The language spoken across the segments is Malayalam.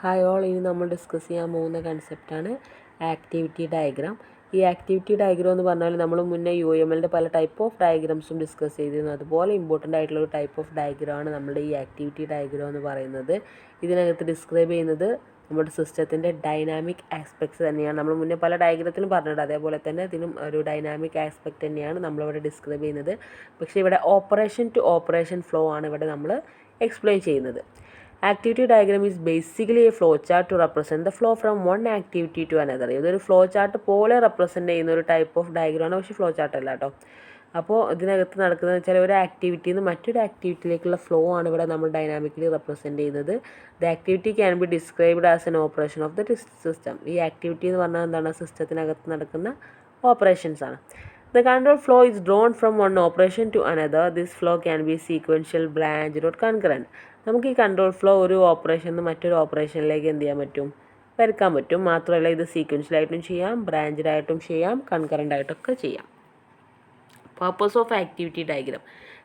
ഹായ് ഓൾ, ഇനി നമ്മൾ ഡിസ്കസ് ചെയ്യാൻ പോകുന്ന കൺസെപ്റ്റാണ് ആക്ടിവിറ്റി ഡയഗ്രാം. ഈ ആക്ടിവിറ്റി ഡയഗ്രാം എന്ന് പറഞ്ഞാൽ നമ്മൾ മുന്നേ UMLൻ്റെ പല ടൈപ്പ് ഓഫ് ഡയഗ്രാംസും ഡിസ്കസ് ചെയ്തിരുന്നു. അതുപോലെ ഇമ്പോർട്ടൻ്റ് ആയിട്ടുള്ള ഒരു ടൈപ്പ് ഓഫ് ഡയഗ്രാമാണ് നമ്മുടെ ഈ ആക്ടിവിറ്റി ഡയഗ്രാം എന്ന് പറയുന്നത്. ഇതിനകത്ത് ഡിസ്ക്രൈബ് ചെയ്യുന്നത് നമ്മുടെ സിസ്റ്റത്തിൻ്റെ ഡൈനാമിക് ആസ്പെക്ട്സ് തന്നെയാണ്. നമ്മൾ മുന്നേ പല ഡയഗ്രത്തിലും പറഞ്ഞിട്ടുണ്ട്, അതേപോലെ തന്നെ ഇതിനും ഒരു ഡൈനാമിക് ആസ്പെക്റ്റ് തന്നെയാണ് നമ്മളിവിടെ ഡിസ്ക്രൈബ് ചെയ്യുന്നത്. പക്ഷേ ഇവിടെ ഓപ്പറേഷൻ ടു ഓപ്പറേഷൻ ഫ്ലോ ആണ് ഇവിടെ നമ്മൾ എക്സ്പ്ലെയിൻ ചെയ്യുന്നത്. Activity diagram is basically a flow chart to represent the flow from one activity to another. ഇതൊരു ഫ്ലോ ചാർട്ട് പോലെ റെപ്രസെൻറ്റ് ചെയ്യുന്ന ഒരു ടൈപ്പ് ഓഫ് ഡയഗ്രാമാണ്, പക്ഷേ ഫ്ലോ ചാർട്ട് അല്ല കേട്ടോ. അപ്പോൾ ഇതിനകത്ത് നടക്കുന്നത് വെച്ചാൽ ഒരു ആക്ടിവിറ്റിയിൽ നിന്ന് മറ്റൊരു ആക്ടിവിറ്റിയിലേക്കുള്ള ഫ്ലോ ആണ് ഇവിടെ നമ്മൾ ഡൈനാമിക്കലി റെപ്രസെൻറ്റ് ചെയ്യുന്നത്. The activity can be described as an operation of the system. ഈ ആക്ടിവിറ്റി എന്ന് പറഞ്ഞാൽ എന്താണ്? സിസ്റ്റത്തിനകത്ത് നടക്കുന്ന ഓപ്പറേഷൻസ് ആണ്. The control flow is drawn from one operation to another. This flow can be sequential, branched or concurrent. നമുക്ക് ഈ കൺട്രോൾ ഫ്ലോ ഒരു ഓപ്പറേഷൻ നിന്ന് മറ്റൊരു ഓപ്പറേഷനിലേക്ക് എന്ത് ചെയ്യാൻ പറ്റും? വരയ്ക്കാൻ പറ്റും. മാത്രമല്ല ഇത് സീക്വൻഷ്യലായിട്ടും ചെയ്യാം, ബ്രാഞ്ചഡ് ആയിട്ടും ചെയ്യാം, കൺകറൻ്റ് ആയിട്ടൊക്കെ ചെയ്യാം. Purpose of activity diagram.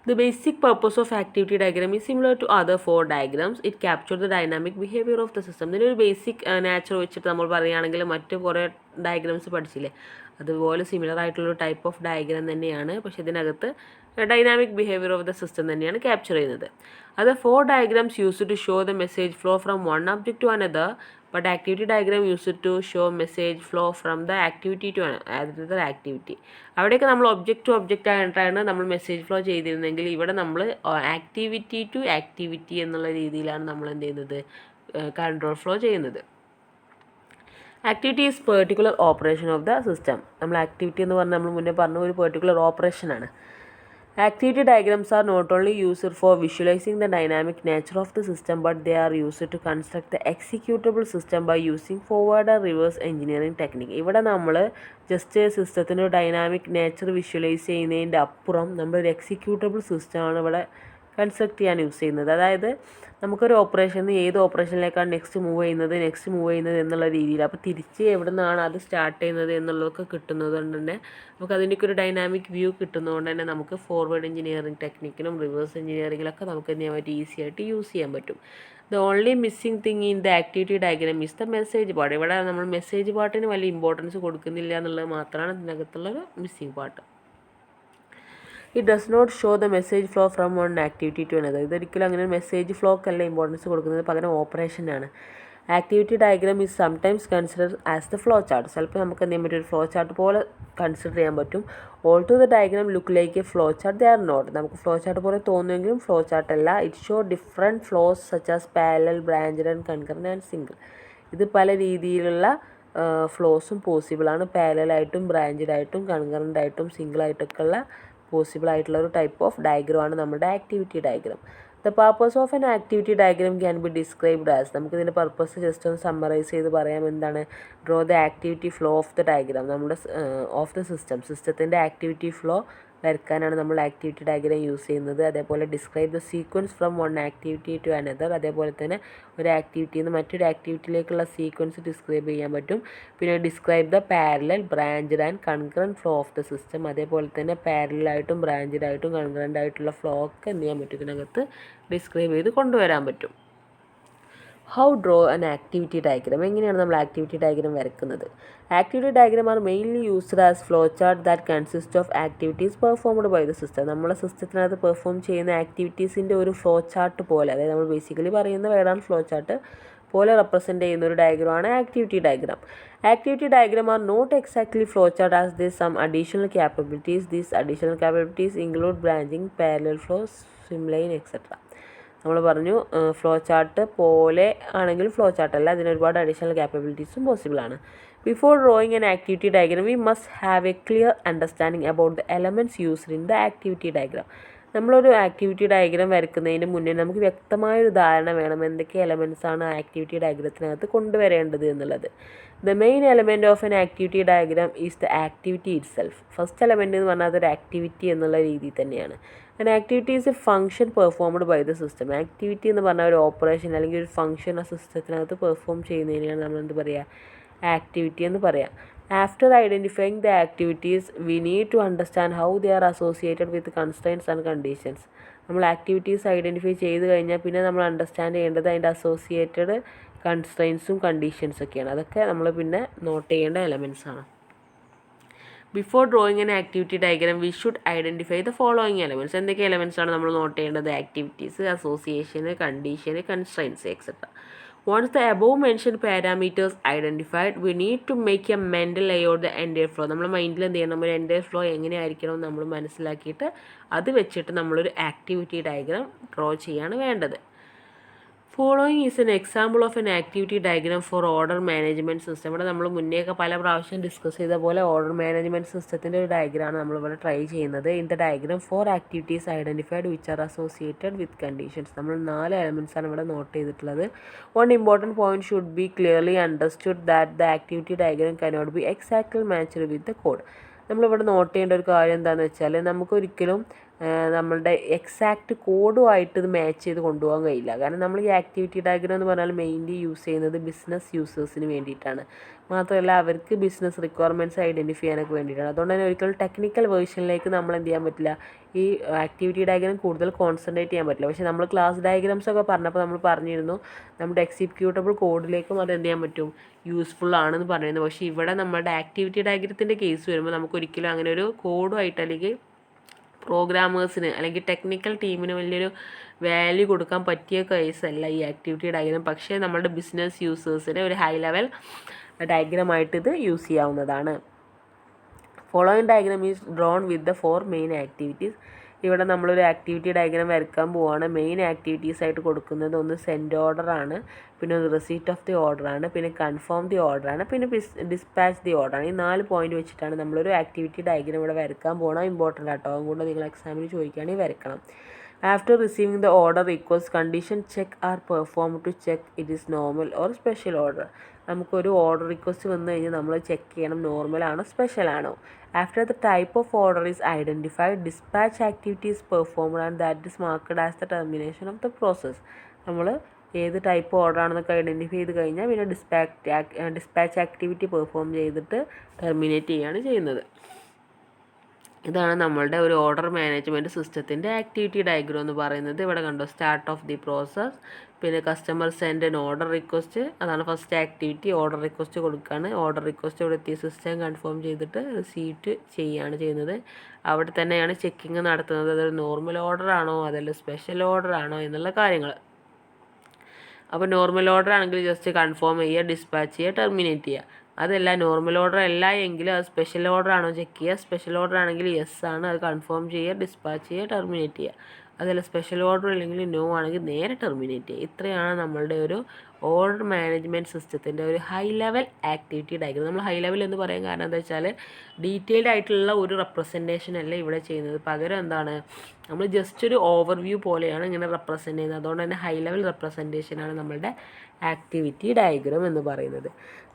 The basic purpose of activity diagram is similar to other four diagrams. It captures the dynamic behavior of the system. ഇതിനൊരു ബേസിക് നാച്ചർ വെച്ചിട്ട് നമ്മൾ പറയുകയാണെങ്കിൽ മറ്റ് കുറേ ഡയഗ്രാംസ് പഠിച്ചില്ലേ, അതുപോലെ സിമിലർ ആയിട്ടുള്ളൊരു ടൈപ്പ് ഓഫ് ഡയഗ്രാം തന്നെയാണ്. പക്ഷേ ഇതിനകത്ത് dynamic behaviour of the system തന്നെയാണ് ക്യാപ്ചർ ചെയ്യുന്നത്. അത് 4 diagrams used to show the message flow from one object to another, but activity diagram used to show message flow from the activity to another activity. അവിടെയൊക്കെ നമ്മൾ ഒബ്ജക്റ്റ് ടു ഒബ്ജക്റ്റ് ആയിട്ടാണ് നമ്മൾ മെസ്സേജ് ഫ്ലോ ചെയ്തിരുന്നെങ്കിൽ ഇവിടെ നമ്മൾ ആക്ടിവിറ്റി ടു ആക്ടിവിറ്റി എന്നുള്ള രീതിയിലാണ് നമ്മൾ എന്ത് ചെയ്യുന്നത്? കൺട്രോൾ ഫ്ലോ ചെയ്യുന്നത്. Activity is particular operation of the system. നമ്മൾ ആക്ടിവിറ്റി എന്ന് പറഞ്ഞാൽ നമ്മൾ മുന്നേ പറഞ്ഞ ഒരു particular ഓപ്പറേഷനാണ്. Activity diagrams are not only used for visualizing the dynamic nature of the system, but they are used to construct the executable system by using forward and reverse engineering technique. ഇവിടെ നമ്മൾ ജസ്റ്റ് സിസ്റ്റത്തിൻ്റെ ഡൈനാമിക് നേച്ചർ വിഷ്വലൈസ് ചെയ്യുന്നതിൻ്റെ അപ്പുറം നമ്മളൊരു എക്സിക്യൂട്ടബിൾ സിസ്റ്റമാണ് ഇവിടെ കൺസ്ട്രക്ട് ചെയ്യാൻ യൂസ് ചെയ്യുന്നത്. അതായത് നമുക്കൊരു ഓപ്പറേഷനിൽ ഏത് ഓപ്പറേഷനിലേക്കാണ് നെക്സ്റ്റ് മൂവ് ചെയ്യുന്നത് എന്നുള്ള രീതിയിൽ, അപ്പോൾ തിരിച്ച് എവിടെ നിന്നാണ് അത് സ്റ്റാർട്ട് ചെയ്യുന്നത് എന്നുള്ളതൊക്കെ കിട്ടുന്നത് കൊണ്ട് തന്നെ നമുക്ക് അതിൻ്റെയൊക്കെ ഒരു ഡൈനാമിക് വ്യൂ കിട്ടുന്നതുകൊണ്ട് തന്നെ നമുക്ക് ഫോർവേഡ് എഞ്ചിനീയറിംഗ് ടെക്നിക്കിനും റിവേഴ്സ് എഞ്ചിനീയറിംഗിലൊക്കെ നമുക്ക് എന്ത് ചെയ്യാൻ പറ്റും? ഈസി ആയിട്ട് യൂസ് ചെയ്യാൻ പറ്റും. The only missing thing in the activity diagram is the message part. ഇവിടെ നമ്മൾ മെസ്സേജ് പാർട്ടിന് വലിയ ഇമ്പോർട്ടൻസ് കൊടുക്കുന്നില്ല എന്നുള്ളത് മാത്രമാണ് ഇതിനകത്തുള്ളൊരു missing part. It does not show the message flow from one activity to another. ഇതൊരിക്കലും അങ്ങനെ മെസ്സേജ് ഫ്ലോക്കല്ല ഇമ്പോർട്ടൻസ് കൊടുക്കുന്നത്, പകരം ഓപ്പറേഷനാണ്. Activity diagram is sometimes consider as the flow chart. ചിലപ്പോൾ നമുക്ക് എന്ത് ചെയ്യാൻ പറ്റും? ഒരു ഫ്ലോ ചാർട്ട് പോലെ കൺസിഡർ ചെയ്യാൻ പറ്റും. Although the diagram look like a flow chart, they are not. നമുക്ക് ഫ്ലോ ചാർട്ട് പോലെ തോന്നുമെങ്കിലും ഫ്ലോ ചാർട്ട് അല്ല. It show different flows such as parallel, branched and concurrent and single. ഇത് പല രീതിയിലുള്ള ഫ്ലോസും പോസിബിളാണ്. പാരലായിട്ടും ബ്രാഞ്ചഡ് ആയിട്ടും കൺകറൻ്റ് ആയിട്ടും സിംഗിൾ ആയിട്ടൊക്കെ ഉള്ള പോസിബിൾ ആയിട്ടുള്ള ഒരു ടൈപ്പ് ഓഫ് ഡയഗ്രമാണ് നമ്മുടെ activity diagram. The purpose of an activity diagram can be described as, നമുക്കിതിൻ്റെ പർപ്പസ് ജസ്റ്റ് ഒന്ന് സമ്മറൈസ് ചെയ്ത് പറയാം. എന്താണ്? Draw the activity flow of the diagram. നമ്മുടെ ഓഫ് ദ സിസ്റ്റത്തിൻ്റെ ആക്ടിവിറ്റി ഫ്ലോ വരയ്ക്കാനാണ് നമ്മൾ ആക്ടിവിറ്റി ഡയഗ്രാം യൂസ് ചെയ്യുന്നത്. അതേപോലെ describe the sequence from one activity to another. അതേപോലെ തന്നെ ഒരു ആക്ടിവിറ്റിയിൽ നിന്ന് മറ്റൊരു ആക്ടിവിറ്റിയിലേക്കുള്ള സീക്വൻസ് ഡിസ്ക്രൈബ് ചെയ്യാൻ പറ്റും. പിന്നെ describe the parallel, branched and concurrent flow of the system. അതേപോലെ തന്നെ പാരലായിട്ടും ബ്രാഞ്ചഡ് ആയിട്ടും കൺകറന്റ് ആയിട്ടുള്ള ഫ്ലോ ഒക്കെ എന്ത് ചെയ്യാൻ പറ്റും? ഇതിനകത്ത് ഡിസ്ക്രൈബ് ചെയ്ത് കൊണ്ടുവരാൻ പറ്റും. How draw an activity diagram. എങ്ങനെയാണ് നമ്മൾ ആക്ടിവിറ്റി ഡയഗ്രാം വരയ്ക്കുന്നത്? Activity diagram are mainly used as flow chart that consist of activities performed by the system. നമ്മളെ സിസ്റ്റത്തിനകത്ത് പെർഫോം ചെയ്യുന്ന ആക്ടിവിറ്റീസിൻ്റെ ഒരു ഫ്ലോ ചാർട്ട് പോലെ, അതായത് നമ്മൾ ബേസിക്കലി പറയുന്ന വേർഡാണ് ഫ്ലോ ചാർട്ട് പോലെ റെപ്രസെൻറ്റ് ചെയ്യുന്ന ഒരു ഡയഗ്രമാണ് activity diagram. Activity diagram are not exactly flow chart as this some additional capabilities. These additional capabilities include branching, parallel flows, swim lane etcetera. നമ്മൾ പറഞ്ഞു ഫ്ലോ ചാർട്ട് പോലെ ആണെങ്കിൽ ഫ്ലോ ചാർട്ടല്ല, അതിന് ഒരുപാട് അഡീഷണൽ ക്യാപ്പബിലിറ്റീസും പോസിബിളാണ്. Before drawing an activity diagram we must have a clear understanding about the elements used in the activity diagram. നമ്മളൊരു ആക്ടിവിറ്റി ഡയഗ്രാം വരയ്ക്കുന്നതിന് മുന്നേ നമുക്ക് വ്യക്തമായൊരു ധാരണ വേണം എന്തൊക്കെ എലമെൻറ്റ്സാണ് ആക്ടിവിറ്റി ഡയഗ്രത്തിനകത്ത് കൊണ്ടുവരേണ്ടത് എന്നുള്ളത്. The main element of an activity diagram is the activity itself. First element എന്ന് പറഞ്ഞാൽ അതൊരു ആക്ടിവിറ്റി എന്നുള്ള രീതിയിൽ തന്നെയാണ്. And activity is a function performed by the system. Activity എന്ന് പറഞ്ഞാൽ ഒരു ഓപ്പറേഷൻ അല്ലെങ്കിൽ ഒരു ഫംഗ്ഷൻ ആ സിസ്റ്റത്തിനകത്ത് പെർഫോം ചെയ്യുന്നതിനെയാണ് നമ്മൾ എന്ത് പറയുക? ആക്ടിവിറ്റി എന്ന് പറയാം. After identifying the activities we need to understand how they are associated with constraints and conditions. നമ്മൾ ആക്ടിവിറ്റീസ് ഐഡൻറ്റിഫൈ ചെയ്ത് കഴിഞ്ഞാൽ പിന്നെ നമ്മൾ അണ്ടർസ്റ്റാൻഡ് ചെയ്യേണ്ടത് അതിൻ്റെ അസോസിയേറ്റഡ് കൺസ്ട്രെയിൻസും കണ്ടീഷൻസൊക്കെയാണ്. അതൊക്കെ നമ്മൾ പിന്നെ നോട്ട് ചെയ്യേണ്ട എലമെൻറ്റ്സാണ്. Before drawing an activity diagram we should identify the following elements. എന്തൊക്കെ എലമെൻറ്റ്സാണ് നമ്മൾ നോട്ട് ചെയ്യേണ്ടത്? Activities, association, condition, constraints etcetera. Once the above mentioned parameters identified, we need to make a mental layout the entire flow. നമ്മൾ മൈൻഡിൽ എന്ത് ചെയ്യണം? ഒരു എൻറ്റയർ ഫ്ലോ എങ്ങനെയായിരിക്കണം നമ്മൾ മനസ്സിലാക്കിയിട്ട് അത് വെച്ചിട്ട് നമ്മളൊരു ആക്ടിവിറ്റി ഡയഗ്രാം ഡ്രോ ചെയ്യാണ് വേണ്ടത്. Following is an example of an activity diagram four order management system. ഇവിടെ നമ്മൾ മുന്നേയൊക്കെ പല പ്രാവശ്യം ഡിസ്കസ് ചെയ്ത പോലെ ഓർഡർ മാനേജ്മെൻറ്റ് സിസ്റ്റത്തിൻ്റെ ഒരു ഡയഗ്രാമാണ് നമ്മളിവിടെ ട്രൈ ചെയ്യുന്നത്. In the diagram 4 activities identified which are associated with conditions. നമ്മൾ 4 എലമെൻറ്റ്സാണ് ഇവിടെ നോട്ട് ചെയ്തിട്ടുള്ളത്. One important point should be clearly understood that the activity diagram cannot be exactly matched with the code. നമ്മളിവിടെ നോട്ട് ചെയ്യേണ്ട ഒരു കാര്യം എന്താണെന്ന് വെച്ചാൽ നമുക്കൊരിക്കലും നമ്മളുടെ എക്സാക്റ്റ് കോഡുമായിട്ട് ഇത് മാച്ച് ചെയ്ത് കൊണ്ടുപോകാൻ കഴിയില്ല. കാരണം നമ്മൾ ഈ ആക്ടിവിറ്റി ഡയഗ്രാം എന്ന് പറഞ്ഞാൽ മെയിൻലി യൂസ് ചെയ്യുന്നത് ബിസിനസ് യൂസേഴ്സിന് വേണ്ടിയിട്ടാണ്. മാത്രമല്ല അവർക്ക് ബിസിനസ് റിക്വയർമെൻറ്റ്സ് ഐഡൻറ്റിഫൈ ചെയ്യാനൊക്കെ വേണ്ടിയിട്ടാണ്. അതുകൊണ്ട് തന്നെ ഒരിക്കലും ടെക്നിക്കൽ വേർഷനിലേക്ക് നമ്മൾ എന്ത് ചെയ്യാൻ പറ്റില്ല, ഈ ആക്ടിവിറ്റി ഡയഗ്രാം കൂടുതൽ കോൺസെൻട്രേറ്റ് ചെയ്യാൻ പറ്റില്ല. പക്ഷേ നമ്മൾ ക്ലാസ് ഡയഗ്രാംസ് ഒക്കെ പറഞ്ഞപ്പോൾ നമ്മൾ പറഞ്ഞിരുന്നു നമ്മുടെ എക്സിക്യൂട്ടബിൾ കോഡിലേക്കും അത് എന്ത് ചെയ്യാൻ പറ്റും, യൂസ്ഫുൾ ആണെന്ന് പറയുന്നത്. പക്ഷേ ഇവിടെ നമ്മുടെ ആക്ടിവിറ്റി ഡയഗ്രത്തിൻ്റെ കേസ് വരുമ്പോൾ നമുക്കൊരിക്കലും അങ്ങനെ ഒരു കോഡുമായിട്ട് അല്ലെങ്കിൽ പ്രോഗ്രാമേഴ്സിന് അല്ലെങ്കിൽ ടെക്നിക്കൽ ടീമിന് വലിയൊരു വാല്യൂ കൊടുക്കാൻ പറ്റിയ കേസല്ല ഈ ആക്ടിവിറ്റി ഡയഗ്രാം. പക്ഷേ നമ്മുടെ ബിസിനസ് യൂസേഴ്സിന് ഒരു ഹൈ ലെവൽ ഡയഗ്രാമായിട്ട് ഇത് യൂസ് ചെയ്യാവുന്നതാണ്. Following diagram is drawn with the 4 main activities. ഇവിടെ നമ്മളൊരു ആക്ടിവിറ്റി ഡയഗ്രാം വരയ്ക്കാൻ പോവുകയാണ്. മെയിൻ ആക്ടിവിറ്റീസ് ആയിട്ട് കൊടുക്കുന്നത് ഒന്ന് സെൻഡ് ഓർഡർ ആണ്, പിന്നെ ഒന്ന് റിസീറ്റ് ഓഫ് ദി ഓർഡർ ആണ്, പിന്നെ കൺഫേം ദി ഓർഡർ ആണ്, പിന്നെ ഡിസ്പാച്ച് ദി ഓർഡർ ആണ്. ഈ 4 പോയിന്റ് വെച്ചിട്ടാണ് നമ്മളൊരു ആക്ടിവിറ്റി ഡയഗ്രാം ഇവിടെ വരയ്ക്കാൻ പോകണം. ഇമ്പോർട്ടൻ്റ് ആട്ടോ, അതുകൊണ്ട് നിങ്ങൾ എക്സാമിന് ചോദിക്കുകയാണെങ്കിൽ വരയ്ക്കണം. After receiving the order request condition check are perform to check it is normal or special order. നമുക്കൊരു ഓർഡർ റിക്വസ്റ്റ് വന്നു കഴിഞ്ഞാൽ നമ്മൾ ചെക്ക് ചെയ്യണം നോർമൽ ആണോ സ്പെഷ്യൽ ആണോ. After the type of order is identified dispatch activity is performed and that is marked as the termination of the process. നമ്മൾ ഏത് ടൈപ്പ് ഓർഡർ ആണെന്നൊക്കെ ഐഡൻറ്റിഫൈ ചെയ്ത് കഴിഞ്ഞാൽ പിന്നെ ഡിസ്പാച്ച് ആക്ടിവിറ്റി പെർഫോം ചെയ്തിട്ട് ടെർമിനേറ്റ് ചെയ്യുകയാണ് ചെയ്യുന്നത്. ഇതാണ് നമ്മളുടെ ഒരു ഓർഡർ മാനേജ്മെൻറ്റ് സിസ്റ്റത്തിൻ്റെ ആക്ടിവിറ്റി ഡയഗ്രാം എന്ന് പറയുന്നത്. ഇവിടെ കണ്ടോ, സ്റ്റാർട്ട് ഓഫ് ദി പ്രോസസ്, പിന്നെ customer send an order request, അതാണ് ഫസ്റ്റ് ആക്ടിവിറ്റി. ഓർഡർ റിക്വസ്റ്റ് കൊടുക്കുകയാണ്. ഓർഡർ റിക്വസ്റ്റ് ഇവിടെ എത്തിയ സിസ്റ്റം കൺഫേം ചെയ്തിട്ട് റിസീറ്റ് ചെയ്യുകയാണ് ചെയ്യുന്നത്. അവിടെ തന്നെയാണ് ചെക്കിങ് നടത്തുന്നത്. അതൊരു നോർമൽ ഓർഡർ ആണോ അതല്ല സ്പെഷ്യൽ ഓർഡർ ആണോ എന്നുള്ള കാര്യങ്ങൾ. അപ്പോൾ നോർമൽ ഓർഡർ ആണെങ്കിൽ ജസ്റ്റ് കൺഫേം ചെയ്യുക, ഡിസ്പാച്ച് ചെയ്യുക, ടെർമിനേറ്റ് ചെയ്യുക. അതല്ല നോർമൽ ഓർഡർ അല്ല എങ്കിൽ അത് സ്പെഷ്യൽ ഓർഡർ ആണോ ചെക്ക് ചെയ്യുക. സ്പെഷ്യൽ ഓർഡർ ആണെങ്കിൽ യെസ് ആണ്, അത് കൺഫേം ചെയ്യുക, ഡിസ്പാച്ച് ചെയ്യുക, ടെർമിനേറ്റ് ചെയ്യുക. അതല്ല സ്പെഷ്യൽ ഓർഡർ അല്ലെങ്കിൽ നോ ആണെങ്കിൽ നേരെ ടെർമിനേറ്റ് ചെയ്യുക. ഇത്രയാണ് നമ്മളുടെ ഒരു ഓർഡർ മാനേജ്മെൻറ്റ് സിസ്റ്റത്തിൻ്റെ ഒരു ഹൈ ലെവൽ ആക്ടിവിറ്റി ഡയഗ്രാം. നമ്മൾ ഹൈ ലെവൽ എന്ന് പറയാൻ കാരണം എന്താ വെച്ചാൽ ഡീറ്റെയിൽഡ് ആയിട്ടുള്ള ഒരു റെപ്രസെൻറ്റേഷൻ അല്ല ഇവിടെ ചെയ്യുന്നത്. പകരം എന്താണ്, നമ്മൾ ജസ്റ്റ് ഒരു ഓവർവ്യൂ പോലെയാണ് ഇങ്ങനെ റെപ്രസെൻറ്റ് ചെയ്യുന്നത്. അതുകൊണ്ട് തന്നെ ഹൈ ലെവൽ റെപ്രസെൻറ്റേഷനാണ് നമ്മളുടെ ആക്ടിവിറ്റി ഡയഗ്രാം എന്ന് പറയുന്നത്.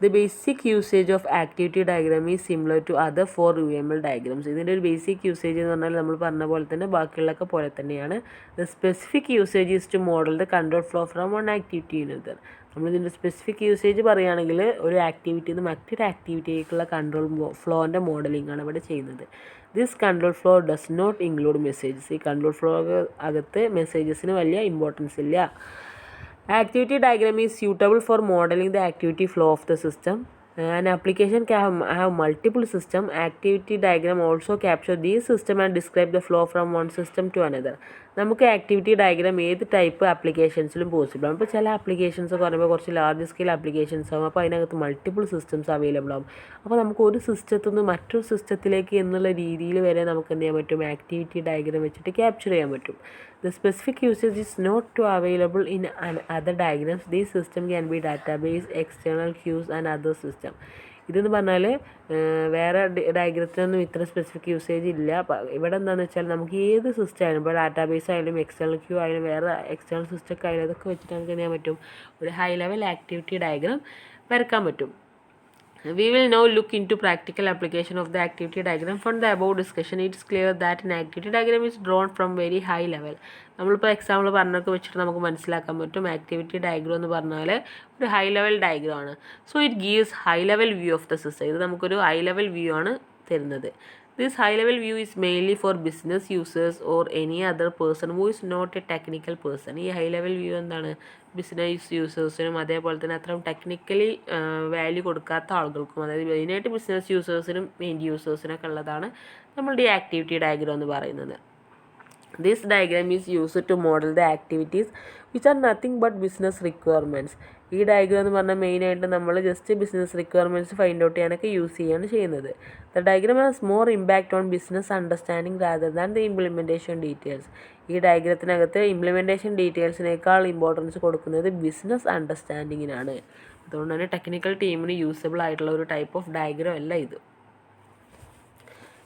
The basic usage of activity diagram is similar to other 4 UML diagrams. ഇതിൻ്റെ ഒരു ബേസിക് യൂസേജ് എന്ന് പറഞ്ഞാൽ നമ്മൾ പറഞ്ഞ പോലെ തന്നെ ബാക്കിയുള്ളതൊക്കെ പോലെ തന്നെയാണ്. The specific usage is to model the control flow from one activity to another. നമ്മളിതിൻ്റെ സ്പെസിഫിക് യൂസേജ് പറയുകയാണെങ്കിൽ ഒരു ആക്ടിവിറ്റിയിൽ നിന്ന് മറ്റൊരു ആക്ടിവിറ്റിയിലേക്കുള്ള കൺട്രോൾ ഫ്ലോൻ്റെ മോഡലിംഗ് ആണ് ഇവിടെ ചെയ്യുന്നത്. This control flow does not include messages. ഈ കൺട്രോൾ ഫ്ലോ അകത്ത് മെസ്സേജസിന് വലിയ ഇമ്പോർട്ടൻസ് ഇല്ല. Activity diagram is suitable for modeling the activity flow of the system. An application can have multiple systems. Activity diagram also capture these systems and describe the flow from one system to another. നമുക്ക് ആക്ടിവിറ്റി ഡയഗ്രാം ഏത് ടൈപ്പ് ആപ്ലിക്കേഷൻസിലും പോസിബിൾ ആണ്. ഇപ്പോൾ ചില ആപ്ലിക്കേഷൻസ് എന്ന് പറയുമ്പോൾ കുറച്ച് ലാർജ് സ്കെയിൽ ആപ്ലിക്കേഷൻസ് ആകും. അപ്പോൾ അതിനകത്ത് മൾട്ടിപ്പിൾ സിസ്റ്റംസ് അവൈലബിൾ ആകും. അപ്പോൾ നമുക്ക് ഒരു സിസ്റ്റത്തിൽ നിന്ന് മറ്റൊരു സിസ്റ്റത്തിലേക്ക് എന്നുള്ള രീതിയിൽ വരെ നമുക്ക് എന്ത് ചെയ്യാൻ പറ്റും, ആക്ടിവിറ്റി ഡയഗ്രാം വെച്ചിട്ട് ക്യാപ്ചർ ചെയ്യാൻ പറ്റും. The specific usage is not available in other diagrams. These system can be database, external queues and other system. ഇതെന്ന് പറഞ്ഞാൽ വേറെ ഡയഗ്രത്തിനൊന്നും ഇത്ര സ്പെസിഫിക് യൂസേജ് ഇല്ല. ഇവിടെ എന്താണെന്ന് വെച്ചാൽ നമുക്ക് ഏത് സിസ്റ്റം ആയാലും, ഇപ്പോൾ ഡാറ്റാബേസ് ആയാലും എക്സ്റ്റേണൽ ക്യൂ ആയാലും വേറെ എക്സ്റ്റേണൽ സിസ്റ്റമൊക്കെ ആയാലും അതൊക്കെ വെച്ചിട്ട് നമുക്ക് എന്ത് ചെയ്യാൻ പറ്റും, ഒരു ഹൈ ലെവൽ ആക്ടിവിറ്റി ഡയഗ്രാം വരക്കാൻ പറ്റും. We will now look into practical application of the activity diagram. From the above discussion, it is clear that an activity diagram is drawn from very high level. നമ്മളിപ്പോൾ എക്സാമ്പിൾ പറഞ്ഞൊക്കെ വെച്ചിട്ട് നമുക്ക് മനസ്സിലാക്കാൻ പറ്റും ആക്ടിവിറ്റി ഡയഗ്രാം എന്ന് പറഞ്ഞാൽ ഒരു ഹൈ ലെവൽ ഡയഗ്രാം ആണ്. So it gives high level view of the system. ഇത് നമുക്കൊരു ഹൈ ലെവൽ വ്യൂ ആണ് തരുന്നത്. This high-level view is mainly for business users or any other person who is not a technical person. ഈ ഹൈ ലെവൽ വ്യൂ എന്താണ്, ബിസിനസ് യൂസേഴ്സിനും അതേപോലെ തന്നെ അത്രയും ടെക്നിക്കലി വാല്യൂ കൊടുക്കാത്ത ആളുകൾക്കും, അതായത് മെയിനായിട്ട് ബിസിനസ് യൂസേഴ്സിനും മെയിൻ യൂസേഴ്സിനൊക്കെ ഉള്ളതാണ് നമ്മളുടെ ഈ ആക്ടിവിറ്റി ഡയഗ്രം എന്ന് പറയുന്നത്. This diagram is used to model the activities which are nothing but business requirements. ഈ ഡയഗ്രം എന്ന് പറഞ്ഞാൽ മെയിനായിട്ട് നമ്മൾ just business requirements find out ചെയ്യാനൊക്കെ യൂസ് ചെയ്യാണ് ചെയ്യുന്നത്. The diagram has more impact own business understanding rather than the implementation details. ഈ ഡയഗ്രത്തിനകത്ത് ഇംപ്ലിമെൻറ്റേഷൻ ഡീറ്റെയിൽസിനേക്കാൾ ഇമ്പോർട്ടൻസ് കൊടുക്കുന്നത് ബിസിനസ് അണ്ടർസ്റ്റാൻഡിങ്ങിനാണ്. അതുകൊണ്ട് തന്നെ ടെക്നിക്കൽ ടീമിന് യൂസബിൾ ആയിട്ടുള്ള ഒരു ടൈപ്പ് ഓഫ് ഡയഗ്രം അല്ല ഇത്.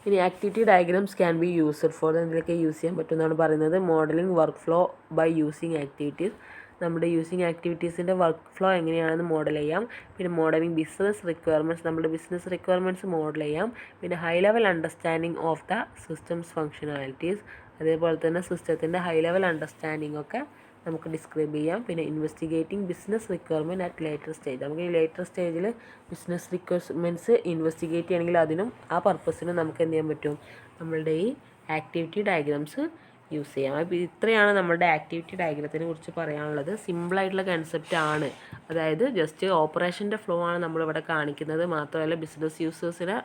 ഇനി activity diagrams can be used for എന്തൊക്കെ യൂസ് ചെയ്യാൻ പറ്റുമെന്നാണ് പറയുന്നത്. Modelling work flow by using activities. നമ്മുടെ യൂസിങ് ആക്ടിവിറ്റീസിൻ്റെ വർക്ക് ഫ്ലോ എങ്ങനെയാണെന്ന് മോഡൽ ചെയ്യാം. പിന്നെ മോഡലിംഗ് ബിസിനസ് റിക്വയർമെൻറ്റ്സ്, നമ്മുടെ ബിസിനസ് റിക്വയർമെൻറ്റ്സ് മോഡൽ ചെയ്യാം. പിന്നെ high level understanding of the system's functionalities, അതേപോലെ തന്നെ സിസ്റ്റത്തിൻ്റെ ഹൈ ലെവൽ അണ്ടർസ്റ്റാൻഡിങ് ഒക്കെ നമുക്ക് ഡിസ്ക്രൈബ് ചെയ്യാം. പിന്നെ investigating business requirement at later stage. നമുക്ക് ഈ ലേറ്റർ സ്റ്റേജിൽ ബിസിനസ് റിക്വയർമെൻറ്റ്സ് ഇൻവെസ്റ്റിഗേറ്റ് ചെയ്യണമെങ്കിൽ അതിനും ആ പർപ്പസിനും നമുക്ക് എന്ത് ചെയ്യാൻ പറ്റും, നമ്മളുടെ ഈ ആക്ടിവിറ്റി ഡയഗ്രാംസ് യൂസ് ചെയ്യാം. അപ്പോൾ ഇത്രയാണ് നമ്മുടെ ആക്ടിവിറ്റി ഡയഗ്രത്തിനെ കുറിച്ച് പറയാനുള്ളത്. സിമ്പിളായിട്ടുള്ള കൺസെപ്റ്റ് ആണ്, അതായത് ജസ്റ്റ് ഓപ്പറേഷൻ്റെ ഫ്ലോ ആണ് നമ്മളിവിടെ കാണിക്കുന്നത്. മാത്രമല്ല ബിസിനസ് യൂസേഴ്സിനെ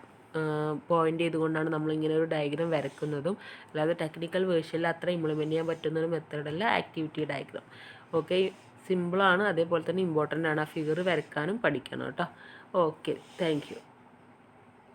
പോയിൻ്റ് ചെയ്തുകൊണ്ടാണ് നമ്മളിങ്ങനെ ഒരു ഡയഗ്രാം വരയ്ക്കുന്നതും. അല്ലാതെ ടെക്നിക്കൽ വേർഷനിൽ അത്ര ഇംപ്ലിമെൻറ്റ് ചെയ്യാൻ പറ്റുന്ന ഒരു മെത്തേഡല്ല ആക്ടിവിറ്റി ഡയഗ്രാം. ഓക്കെ, സിമ്പിളാണ്, അതേപോലെ തന്നെ ഇമ്പോർട്ടൻ്റ് ആണ്. ആ ഫിഗർ വരയ്ക്കാനും പഠിക്കണം കേട്ടോ. Okay, thank you.